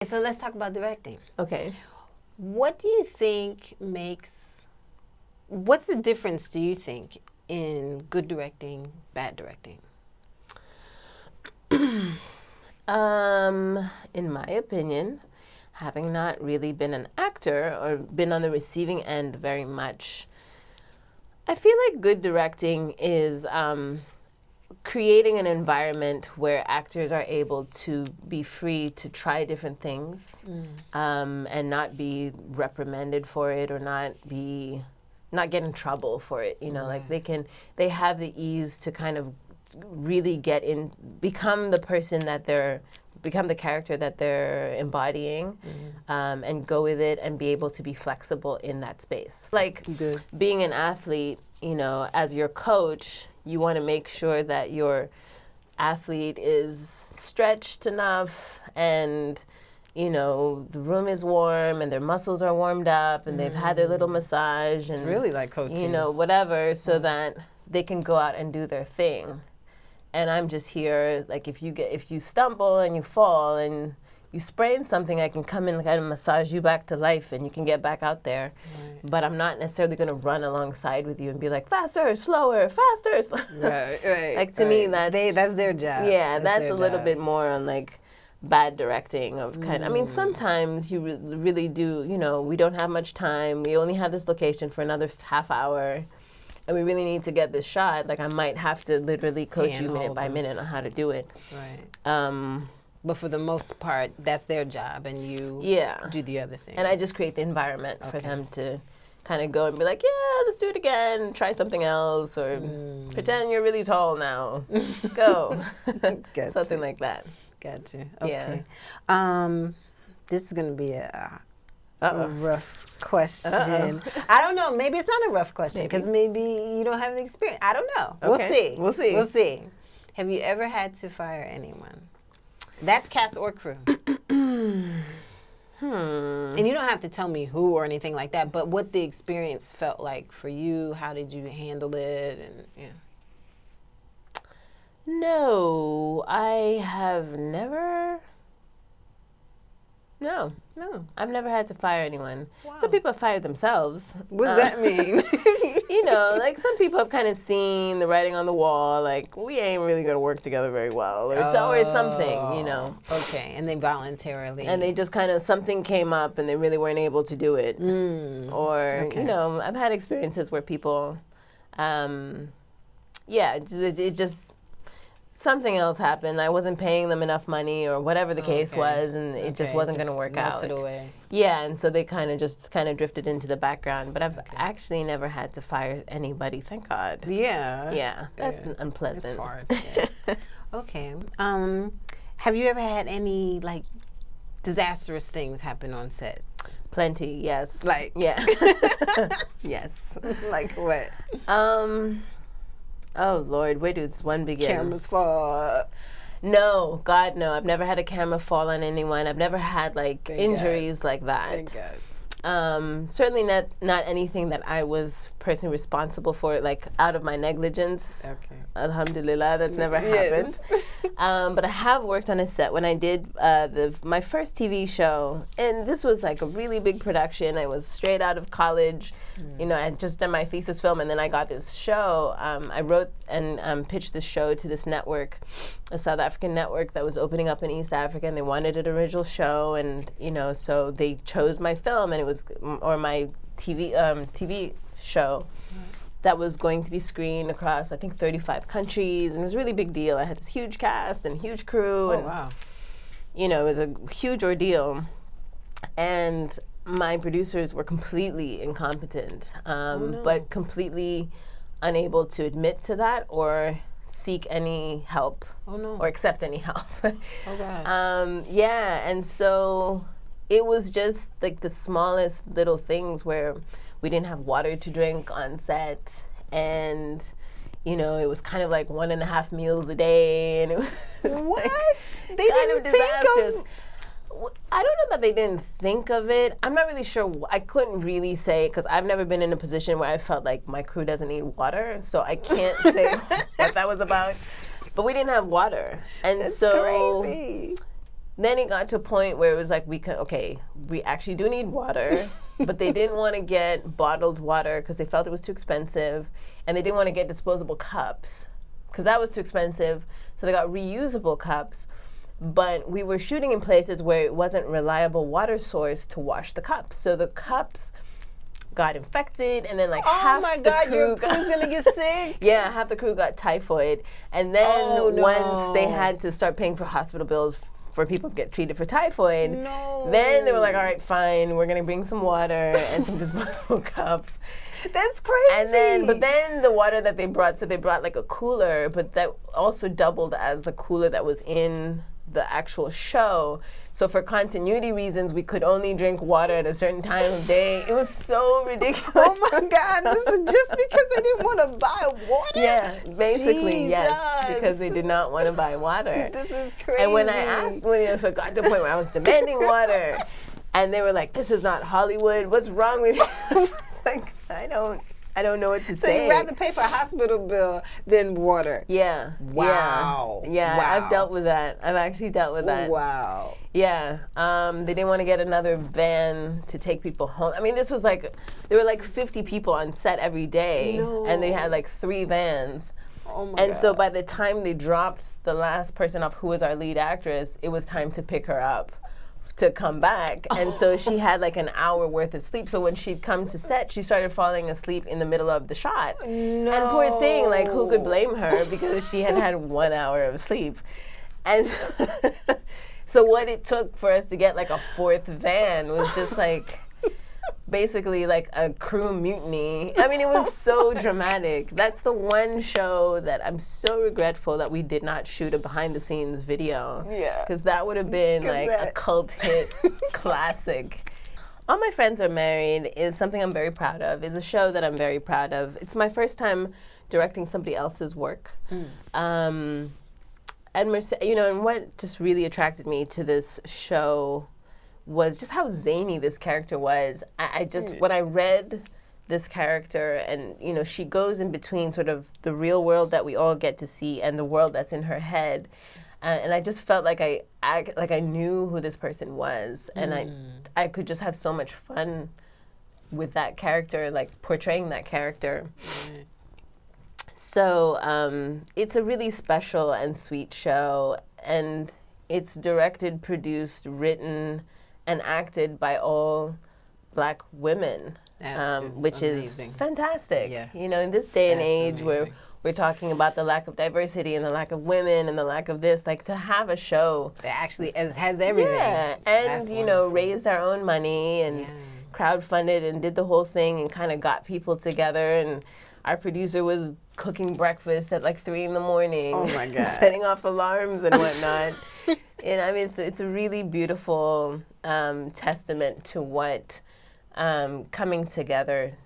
So let's talk about directing. Okay. What do you think what's the difference, do you think, in good directing, bad directing? In my opinion, having not really been an actor or been on the receiving end very much, I feel like good directing is creating an environment where actors are able to be free to try different things and not be reprimanded for it or not get in trouble for it. You know, like they have the ease to kind of really become the person that become the character that they're embodying and go with it and be able to be flexible in that space. Like being an athlete, you know, as your coach, you want to make sure that your athlete is stretched enough and, you know, the room is warm and their muscles are warmed up and they've had their little massage. It's and really like coaching. You know, whatever, so that they can go out and do their thing. And I'm just here, like, if you stumble and you fall and you sprain something, I can come in and kind of massage you back to life and you can get back out there. Right. But I'm not necessarily going to run alongside with you and be like, faster, slower, faster, slower. Right. Like, to me, that's their job. Yeah, that's a little bit more on, like, bad directing of kind of, I mean, sometimes you really do, you know, we don't have much time. We only have this location for another half hour. And we really need to get this shot. Like, I might have to literally coach you minute by minute on how to do it. Right. But for the most part, that's their job, and you do the other thing. And I just create the environment for them to kind of go and be like, yeah, let's do it again, try something else, or pretend you're really tall now. Go. Something like that. Gotcha. Okay. Yeah. This is going to be a rough question. I don't know. Maybe it's not a rough question because maybe you don't have the experience. I don't know. Okay. We'll see. Have you ever had to fire anyone? That's cast or crew. And you don't have to tell me who or anything like that, but what the experience felt like for you. How did you handle it? And No, I have never. No, I've never had to fire anyone. Wow. Some people have fired themselves. What does that mean? You know, like some people have kind of seen the writing on the wall, like, we ain't really going to work together very well, or something, you know. Okay, and they voluntarily. And they just kind of, something came up and they really weren't able to do it. Or, you know, I've had experiences where people, it just... something else happened. I wasn't paying them enough money or whatever the case was, and it just wasn't going to work out. Away. Yeah, and so they kind of drifted into the background. But I've actually never had to fire anybody, thank God. Yeah. Yeah, that's unpleasant. It's hard. Yeah. Okay. Have you ever had any, like, disastrous things happen on set? Plenty, yes. Like? Yeah. Yes. Like what? Oh, Lord, where does one begin? Cameras fall. No, God, no. I've never had a camera fall on anyone. I've never had, like, injuries like that. Thank God. Certainly not anything that I was personally responsible for, like, out of my negligence. Okay. Alhamdulillah, that's never happened. But I have worked on a set when I did my first TV show, and this was like a really big production. I was straight out of college. You know, I had just done my thesis film, and then I got this show. I wrote and pitched this show to this network, a South African network that was opening up in East Africa, and they wanted an original show, and, you know, so they chose my film, and it was, or my TV show that was going to be screened across, I think, 35 countries, and it was a really big deal. I had this huge cast and huge crew, and you know, it was a huge ordeal. And my producers were completely incompetent, but completely unable to admit to that or seek any help or accept any help. Yeah, and so it was just like the smallest little things where we didn't have water to drink on set, and, you know, it was kind of like 1.5 meals a day, and it was what? Like they didn't disastrous. Think of... I don't know that they didn't think of it. I'm not really sure. I couldn't really say, because I've never been in a position where I felt like my crew doesn't need water, so I can't say what that was about. But we didn't have water, and That's so crazy. then it got to a point where it was like, we actually do need water, but they didn't want to get bottled water because they felt it was too expensive, and they didn't want to get disposable cups because that was too expensive, so they got reusable cups. But we were shooting in places where it wasn't reliable water source to wash the cups. So the cups got infected, and then half the crew your crew's gonna get sick. Yeah, half the crew got typhoid. And then once they had to start paying for hospital bills for people to get treated for typhoid, then they were like, all right, fine, we're gonna bring some water and some disposable cups. That's crazy. But then the water that they brought, so they brought like a cooler, but that also doubled as the cooler that was in the actual show. So for continuity reasons, we could only drink water at a certain time of day. It was so ridiculous. Oh my God, this is just because they didn't want to buy water? Yeah, basically, Jesus. yes, because they did not want to buy water. This is crazy. And when I asked, so it got to a point where I was demanding water, and they were like, this is not Hollywood, what's wrong with you? I was like, I don't know what to say. So you'd rather pay for a hospital bill than water? Yeah. Wow. Yeah, wow. I've dealt with that. I've actually dealt with that. Wow. Yeah. They didn't want to get another van to take people home. I mean, this was there were 50 people on set every day, and they had 3 vans. Oh my God. So by the time they dropped the last person off, who was our lead actress, it was time to pick her up to come back. And so she had an hour worth of sleep. So when she'd come to set, she started falling asleep in the middle of the shot. No. And poor thing, who could blame her, because she had had 1 hour of sleep. And so what it took for us to get a 4th van was just basically a crew mutiny. I mean, it was so dramatic. That's the one show that I'm so regretful that we did not shoot a behind the scenes video. Yeah. Because that would have been a cult hit classic. All My Friends Are Married is something I'm very proud of. It's a show that I'm very proud of. It's my first time directing somebody else's work. And and what just really attracted me to this show was just how zany this character was. I just, when I read this character, and she goes in between sort of the real world that we all get to see and the world that's in her head, and I just felt like I knew who this person was, and I could just have so much fun with that character, portraying that character. So it's a really special and sweet show, and it's directed, produced, written, and acted by all Black women, which is fantastic. Yeah. In this day and age where we're talking about the lack of diversity and the lack of women and the lack of this, to have a show that actually has everything. Yeah, and raised our own money and crowdfunded and did the whole thing and kind of got people together, and our producer was cooking breakfast at 3 a.m. Oh my God. setting off alarms and whatnot. And I mean, it's a really beautiful testament to what coming together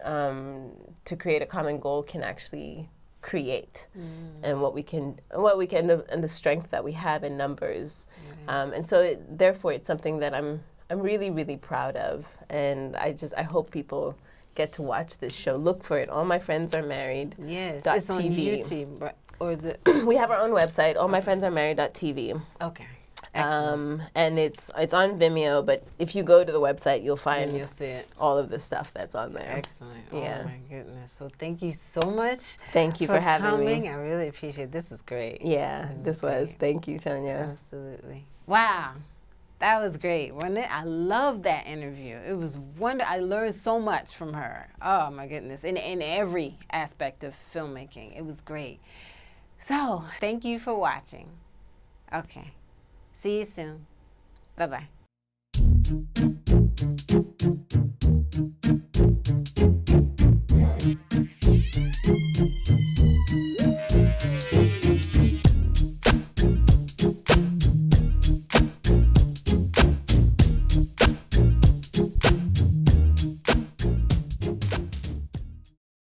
to create a common goal can actually create, and what we can, and the strength that we have in numbers. And so, therefore, it's something that I'm really, really proud of, and I hope people get to watch this show. Look for it. All My Friends Are Married. Yes, it's on YouTube, right? Or is it? We have our own website, allmyfriendsaremarried.tv. Okay. And it's on Vimeo, but if you go to the website, you'll find you'll see it. all of the stuff that's on there. Excellent. Yeah. Oh my goodness. Well, thank you so much. Thank you for having me. I really appreciate it. This was great. Yeah, this was. Thank you, Tonya. Absolutely. Wow. That was great, wasn't it? I loved that interview. It was wonderful. I learned so much from her. Oh my goodness. In every aspect of filmmaking. It was great. So, thank you for watching. Okay. See you soon. Bye-bye.